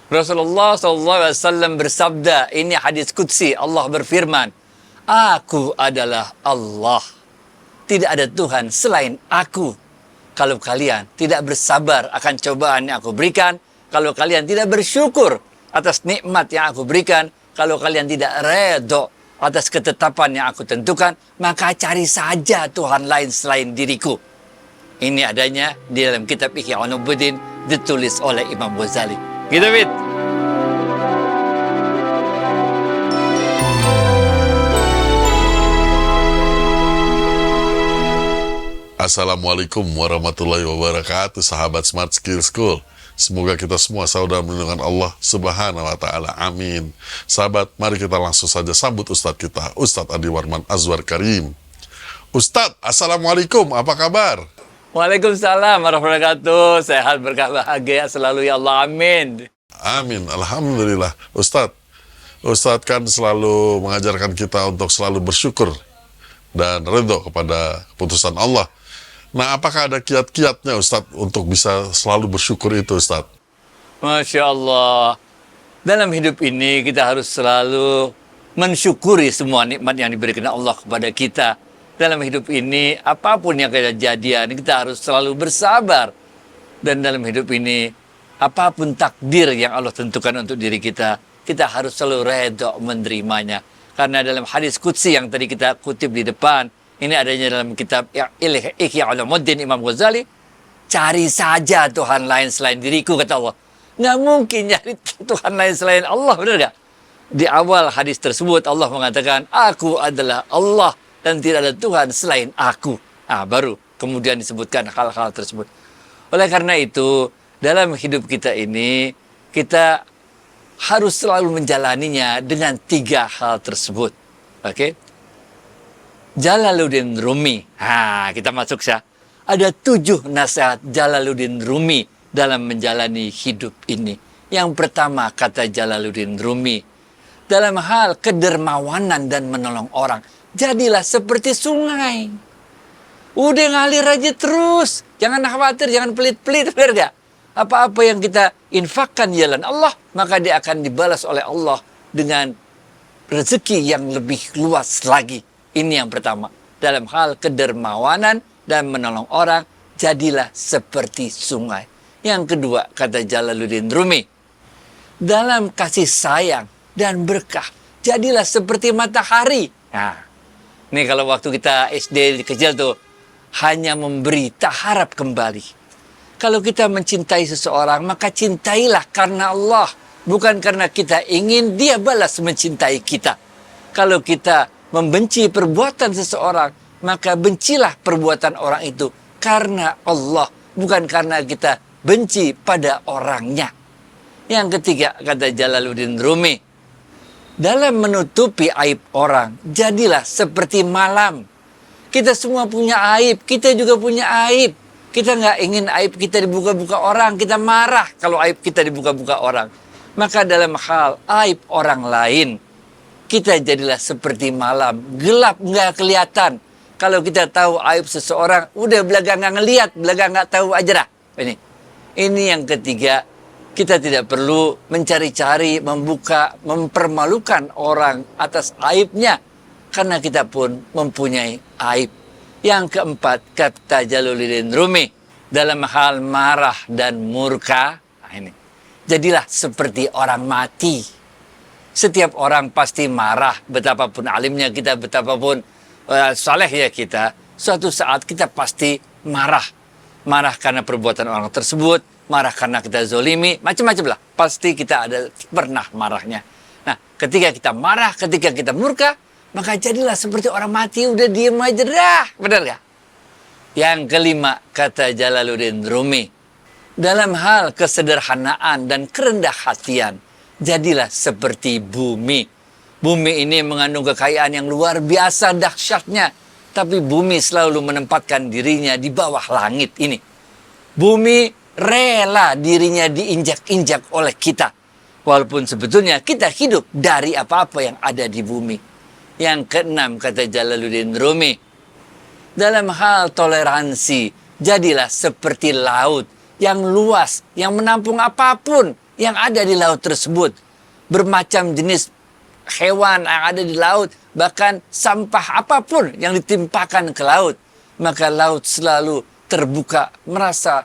Rasulullah SAW bersabda, ini hadis qudsi, Allah berfirman, Aku adalah Allah. Tidak ada Tuhan selain aku. Kalau kalian tidak bersabar akan cobaan yang aku berikan, kalau kalian tidak bersyukur atas nikmat yang aku berikan, kalau kalian tidak redho atas ketetapan yang aku tentukan, maka cari saja Tuhan lain selain diriku. Ini adanya di dalam kitab Ihya Ulumuddin ditulis oleh Imam Ghazali. Gitu, Fit. Assalamualaikum warahmatullahi wabarakatuh, sahabat Smart Skill School. Semoga kita semua selalu dalam lindungan Allah Subhanahu wa Ta'ala. Amin. Sahabat, mari kita langsung saja sambut Ustadz kita, Ustadz Adi Warman Azwar Karim. Ustadz, Assalamualaikum, apa kabar? Waalaikumsalam warahmatullahi wabarakatuh. Sehat berkah bahagia selalu ya Allah. Amin. Amin. Alhamdulillah. Ustadz kan selalu mengajarkan kita untuk selalu bersyukur dan ridho kepada keputusan Allah. Nah, apakah ada kiat-kiatnya Ustadz untuk bisa selalu bersyukur itu, Ustadz? Masya Allah. Dalam hidup ini kita harus selalu mensyukuri semua nikmat yang diberikan Allah kepada kita. Dalam hidup ini, apapun yang kejadian, kita harus selalu bersabar. Dan dalam hidup ini, apapun takdir yang Allah tentukan untuk diri kita, kita harus selalu redha menerimanya. Karena dalam hadis qudsi yang tadi kita kutip di depan, ini adanya dalam kitab Ihya Ulumuddin Imam Ghazali, cari saja Tuhan lain selain diriku, kata Allah. Nggak mungkin nyari Tuhan lain selain Allah, benar nggak? Di awal hadis tersebut Allah mengatakan, Aku adalah Allah dan tidak ada Tuhan selain aku. Baru kemudian disebutkan hal-hal tersebut. Oleh karena itu, dalam hidup kita ini, kita harus selalu menjalaninya dengan 3 hal tersebut. Oke? Jalaluddin Rumi. Kita masuk ya. Ada 7 nasihat Jalaluddin Rumi dalam menjalani hidup ini. Yang pertama, kata Jalaluddin Rumi, dalam hal kedermawanan dan menolong orang, jadilah seperti sungai. Udah ngalir aja terus. Jangan khawatir, jangan pelit-pelit, benar gak? Apa-apa yang kita infakkan jalan Allah, maka dia akan dibalas oleh Allah dengan rezeki yang lebih luas lagi. Ini yang pertama. Dalam hal kedermawanan dan menolong orang, jadilah seperti sungai. Yang kedua, kata Jalaluddin Rumi, dalam kasih sayang dan berkah, jadilah seperti matahari. Ini kalau waktu kita SD kecil tuh, hanya memberi, tak harap kembali. Kalau kita mencintai seseorang, maka cintailah karena Allah. Bukan karena kita ingin dia balas mencintai kita. Kalau kita membenci perbuatan seseorang, maka bencilah perbuatan orang itu karena Allah, bukan karena kita benci pada orangnya. Yang ketiga, kata Jalaluddin Rumi, dalam menutupi aib orang, jadilah seperti malam. Kita semua punya aib, kita juga punya aib. Kita nggak ingin aib kita dibuka-buka orang, kita marah kalau aib kita dibuka-buka orang. Maka dalam hal aib orang lain, kita jadilah seperti malam, gelap nggak kelihatan. Kalau kita tahu aib seseorang, udah belaga nggak ngelihat, belaga nggak tahu aja dah. Ini yang ketiga, kita tidak perlu mencari-cari, membuka, mempermalukan orang atas aibnya, karena kita pun mempunyai aib. Yang keempat, kata Jalaluddin Rumi, dalam hal marah dan murka, jadilah seperti orang mati. Setiap orang pasti marah, betapapun alimnya kita, betapapun saleh ya kita, suatu saat kita pasti marah. Marah karena perbuatan orang tersebut, marah karena kita zolimi, macam-macam lah. Pasti kita ada pernah marahnya. Nah, ketika kita marah, ketika kita murka, maka jadilah seperti orang mati, udah diem aja dah. Benar gak? Yang kelima, kata Jalaluddin Rumi, dalam hal kesederhanaan dan kerendah hatian, jadilah seperti bumi. Bumi ini mengandung kekayaan yang luar biasa dahsyatnya. Tapi bumi selalu menempatkan dirinya di bawah langit ini. Bumi rela dirinya diinjak-injak oleh kita. Walaupun sebetulnya kita hidup dari apa-apa yang ada di bumi. Yang keenam, kata Jalaluddin Rumi, dalam hal toleransi, jadilah seperti laut yang luas, yang menampung apapun. yang ada di laut tersebut. Bermacam jenis hewan yang ada di laut, bahkan sampah apapun yang ditimpakan ke laut. Maka laut selalu terbuka, merasa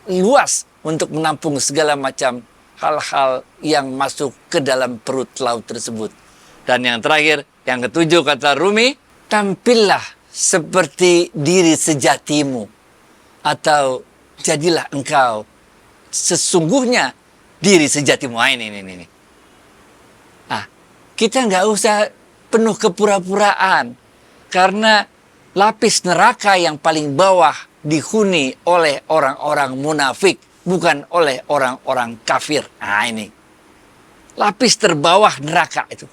luas untuk menampung segala macam hal-hal yang masuk ke dalam perut laut tersebut. Dan yang terakhir, yang ketujuh kata Rumi, tampillah seperti diri sejatimu. Atau jadilah engkau sesungguhnya diri sejatimu. Ini. Kita nggak usah penuh kepura-puraan. Karena lapis neraka yang paling bawah dihuni oleh orang-orang munafik, bukan oleh orang-orang kafir. Ini. Lapis terbawah neraka itu.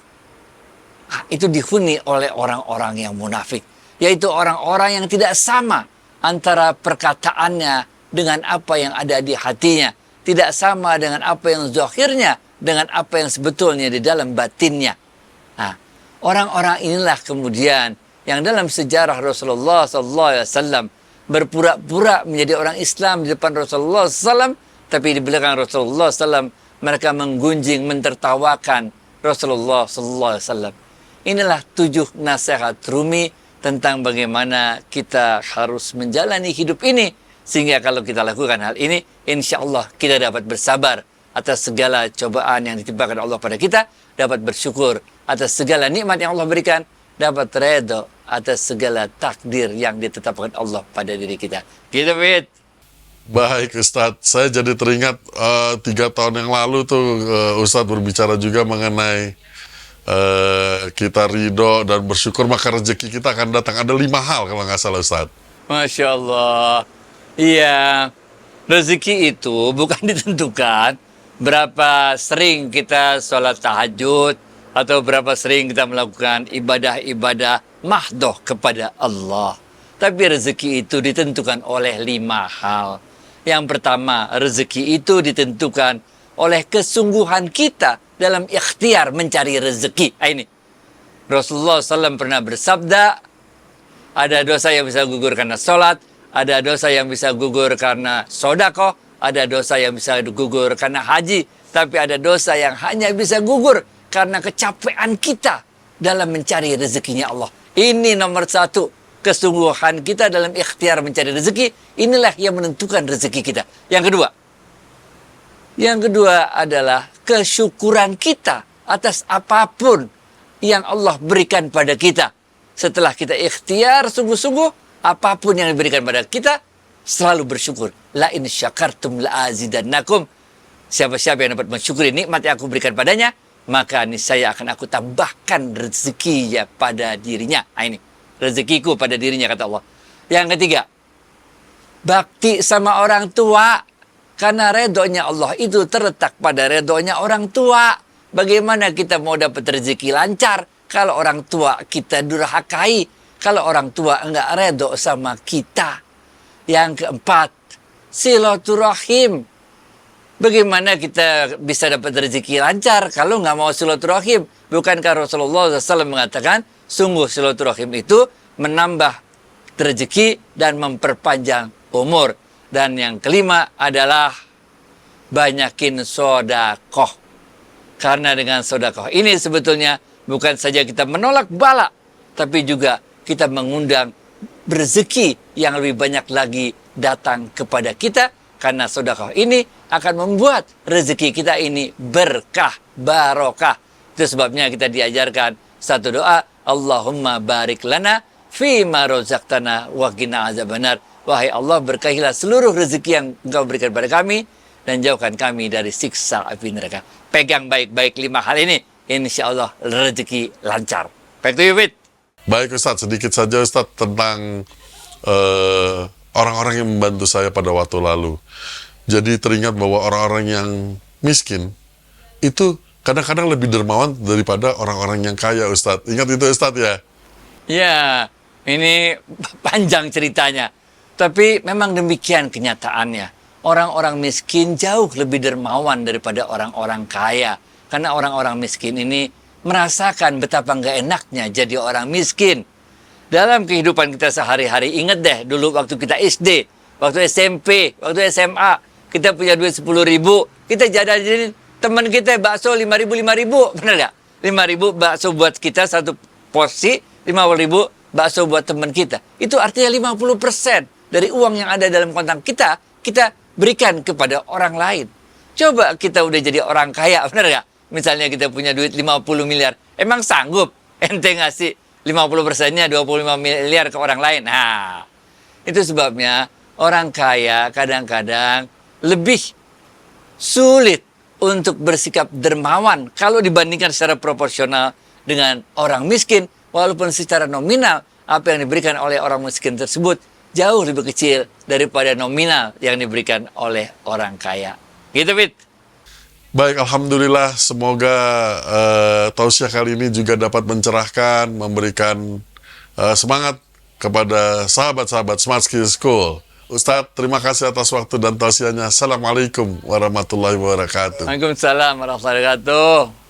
Itu dihuni oleh orang-orang yang munafik. Yaitu orang-orang yang tidak sama antara perkataannya dengan apa yang ada di hatinya. Tidak sama dengan apa yang zahirnya dengan apa yang sebetulnya di dalam batinnya. Orang-orang inilah kemudian yang dalam sejarah Rasulullah SAW berpura-pura menjadi orang Islam di depan Rasulullah SAW, tapi di belakang Rasulullah SAW mereka menggunjing, mentertawakan Rasulullah SAW. Inilah 7 nasihat Rumi tentang bagaimana kita harus menjalani hidup ini. Sehingga kalau kita lakukan hal ini, insya Allah kita dapat bersabar atas segala cobaan yang ditimpakan Allah pada kita, dapat bersyukur atas segala nikmat yang Allah berikan, dapat redha atas segala takdir yang ditetapkan Allah pada diri kita. Gitu, Fit. Baik Ustadz, saya jadi teringat 3 tahun yang lalu tuh Ustadz berbicara juga mengenai kita ridho dan bersyukur maka rezeki kita akan datang. Ada 5 hal kalau nggak salah Ustadz. Masya Allah. Iya, rezeki itu bukan ditentukan berapa sering kita sholat tahajud atau berapa sering kita melakukan ibadah-ibadah mahdoh kepada Allah. Tapi rezeki itu ditentukan oleh 5 hal. Yang pertama, rezeki itu ditentukan oleh kesungguhan kita dalam ikhtiar mencari rezeki. Ini Rasulullah SAW pernah bersabda, ada dosa yang bisa gugur karena sholat, ada dosa yang bisa gugur karena sodakoh, ada dosa yang bisa gugur karena haji, tapi ada dosa yang hanya bisa gugur karena kecapean kita dalam mencari rezekinya Allah. Ini nomor 1, kesungguhan kita dalam ikhtiar mencari rezeki. Inilah yang menentukan rezeki kita. Yang kedua adalah kesyukuran kita atas apapun yang Allah berikan pada kita. Setelah kita ikhtiar sungguh-sungguh, apapun yang diberikan pada kita, selalu bersyukur. La in syakartum la azidannakum. Siapa-siapa yang dapat mensyukuri nikmat yang aku berikan padanya, maka niscaya akan aku tambahkan rezekinya pada dirinya. Ini rezekiku pada dirinya, kata Allah. Yang ketiga, bakti sama orang tua. Karena redonya Allah itu terletak pada redonya orang tua. Bagaimana kita mau dapat rezeki lancar kalau orang tua kita durhakai? Kalau orang tua enggak redho sama kita. Yang keempat, silaturahim. Bagaimana kita bisa dapat rezeki lancar kalau nggak mau silaturahim? Bukankah Rasulullah SAW mengatakan, sungguh silaturahim itu menambah rezeki dan memperpanjang umur. Dan yang kelima adalah banyakin sodakoh. Karena dengan sodakoh ini sebetulnya bukan saja kita menolak bala, tapi juga kita mengundang rezeki yang lebih banyak lagi datang kepada kita. Karena sedekah ini akan membuat rezeki kita ini berkah, barokah. Itu sebabnya kita diajarkan satu doa, Allahumma barik lana fima rozaqtana wa qina azabannar. Wahai Allah, berkahilah seluruh rezeki yang Engkau berikan pada kami dan jauhkan kami dari siksa api neraka. Pegang baik-baik 5 hal ini, insya Allah rezeki lancar. Back to you, Fit. Baik Ustadz, sedikit saja Ustadz tentang orang-orang yang membantu saya pada waktu lalu. Jadi teringat bahwa orang-orang yang miskin itu kadang-kadang lebih dermawan daripada orang-orang yang kaya Ustadz. Ingat itu Ustadz ya? Ya, ini panjang ceritanya. Tapi memang demikian kenyataannya. Orang-orang miskin jauh lebih dermawan daripada orang-orang kaya. Karena orang-orang miskin ini merasakan betapa nggak enaknya jadi orang miskin. Dalam kehidupan kita sehari-hari, ingat deh dulu waktu kita SD, waktu SMP, waktu SMA, kita punya duit 10.000, kita jajanin teman kita bakso 5.000, bener nggak? 5.000 bakso buat kita satu porsi, 50.000 bakso buat teman kita. Itu artinya 50% dari uang yang ada dalam kontang kita berikan kepada orang lain. Coba kita udah jadi orang kaya, bener nggak? Misalnya kita punya duit 50 miliar, emang sanggup ente ngasih 50%-nya 25 miliar ke orang lain? Nah, itu sebabnya orang kaya kadang-kadang lebih sulit untuk bersikap dermawan kalau dibandingkan secara proporsional dengan orang miskin, walaupun secara nominal apa yang diberikan oleh orang miskin tersebut jauh lebih kecil daripada nominal yang diberikan oleh orang kaya. Gitu, Fit. Baik, Alhamdulillah, semoga tausiah kali ini juga dapat mencerahkan, memberikan semangat kepada sahabat-sahabat Smart Skills School. Ustadz, terima kasih atas waktu dan tausiahnya. Assalamualaikum warahmatullahi wabarakatuh. Waalaikumsalam warahmatullahi wabarakatuh.